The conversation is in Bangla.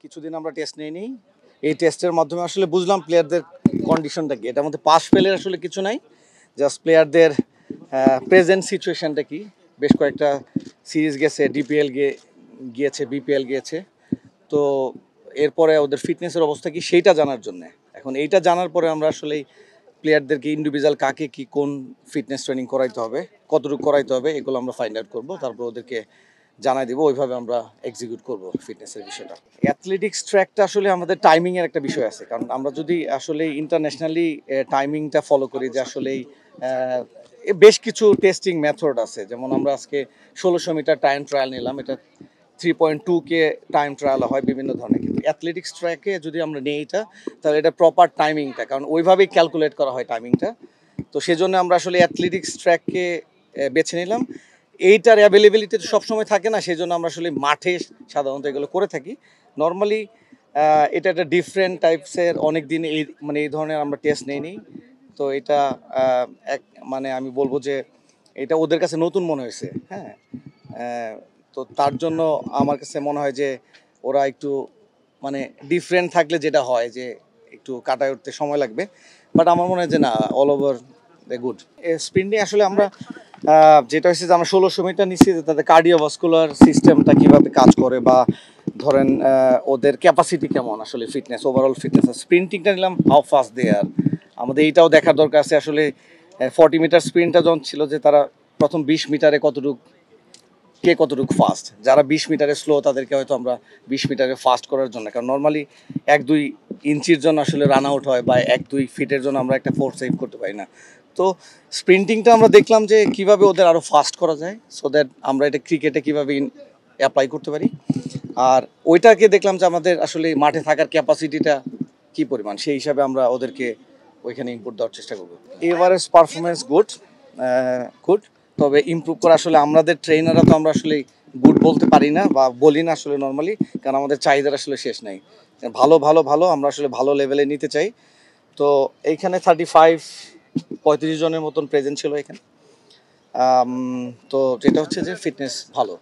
কিছুদিন আমরা টেস্ট নিই এই টেস্টের মাধ্যমে আসলে বুঝলাম প্লেয়ারদের কন্ডিশনটা কি। এটার মধ্যে পাস ফেলের আসলে কিছু নাই, জাস্ট প্লেয়ারদের প্রেজেন্ট সিচুয়েশনটা কি। বেশ কয়েকটা সিরিজ গেছে, ডিপিএল গিয়েছে, বিপিএল গিয়েছে, তো এরপরে ওদের ফিটনেসের অবস্থা কি সেইটা জানার জন্য। এখন এইটা জানার পরে আমরা আসলে প্লেয়ারদেরকে ইন্ডিভিজুয়াল কাকে কি কোন ফিটনেস ট্রেনিং করাইতে হবে, কতটুকু করাইতে হবে, এগুলো আমরা ফাইন্ড আউট করবো, তারপর ওদেরকে জানাই দিব, ওইভাবে আমরা এক্সিকিউট করব ফিটনেসের বিষয়টা। অ্যাথলেটিক্স ট্র্যাকটা আসলে আমাদের টাইমিংয়ের একটা বিষয় আছে, কারণ আমরা যদি আসলে ইন্টারন্যাশনালি টাইমিংটা ফলো করি, যে আসলেই বেশ কিছু টেস্টিং মেথড আছে। যেমন আমরা আজকে 1600 মিটার টাইম ট্রায়াল নিলাম, এটা 3.2K টাইম ট্রায়াল হয় বিভিন্ন ধরনের। কিন্তু অ্যাথলেটিক্স ট্র্যাকে যদি আমরা নিই এটা, তাহলে এটা প্রপার টাইমিংটা, কারণ ওইভাবেই ক্যালকুলেট করা হয় টাইমিংটা। তো সেজন্য আমরা আসলে অ্যাথলেটিক্স ট্র্যাককে বেছে নিলাম। এইটার অ্যাভেলেবিলিটি তো সবসময় থাকে না, সেই জন্য আমরা আসলে মাঠে সাধারণত এগুলো করে থাকি। নর্মালি এটা একটা ডিফারেন্ট টাইপসের, অনেক দিন এই ধরনের আমরা টেস্ট নিই। তো এটা এক মানে আমি বলবো যে এটা ওদের কাছে নতুন মনে হয়েছে। হ্যাঁ, তো তার জন্য আমার কাছে মনে হয় যে ওরা একটু ডিফারেন্ট থাকলে যেটা হয় যে একটু কাটায় উঠতে সময় লাগবে, বাট আমার মনে হয় যে না, all over the good. Sprinting আসলে আমরা যেটা হচ্ছে যে আমরা 1600 মিটার নিচ্ছি, যে তাদের কার্ডিওভাস্কুলার সিস্টেমটা কীভাবে কাজ করে, বা ধরেন ওদের ক্যাপাসিটি কেমন, আসলে ফিটনেস, ওভারঅল ফিটনেস। স্প্রিন্টিংটা নিলাম হাউ ফাস্ট দে আর। আমাদের এইটাও দেখার দরকার আছে আসলে 40 মিটার স্প্রিন্টটা যখন ছিল, যে তারা প্রথম 20 মিটারে কতটুকু ফাস্ট। যারা 20 মিটারে স্লো তাদেরকে হয়তো আমরা 20 মিটারে ফাস্ট করার জন্য, কারণ নর্মালি 1-2 ইঞ্চির জন্য আসলে রান আউট হয়, বা 1-2 ফিটের জন্য আমরা একটা ফোর্স সেভ করতে পারি না। তো স্প্রিন্টিংটা আমরা দেখলাম যে কিভাবে ওদের আরও ফাস্ট করা যায়, সো দ্যাট আমরা এটা ক্রিকেটে কীভাবে অ্যাপ্লাই করতে পারি। আর ওইটাকে দেখলাম যে আমাদের আসলে মাঠে থাকার ক্যাপাসিটিটা কি পরিমাণ, সেই হিসাবে আমরা ওদেরকে ওইখানে ইনপুট দেওয়ার চেষ্টা করবো। এভারেজ পারফরমেন্স গুড, তবে ইমপ্রুভ করা আসলে আমাদের ট্রেনাররা তো আমরা আসলে গুড বলতে পারি না, বা বলি না আসলে নর্মালি, কারণ আমাদের চাহিদার আসলে শেষ নাই। ভালো আমরা আসলে ভালো লেভেলে নিতে চাই। তো এইখানে 35-35 জনের মতন প্রেজেন্ট ছিল এখানে। তো যেটা হচ্ছে যে ফিটনেস ভালো।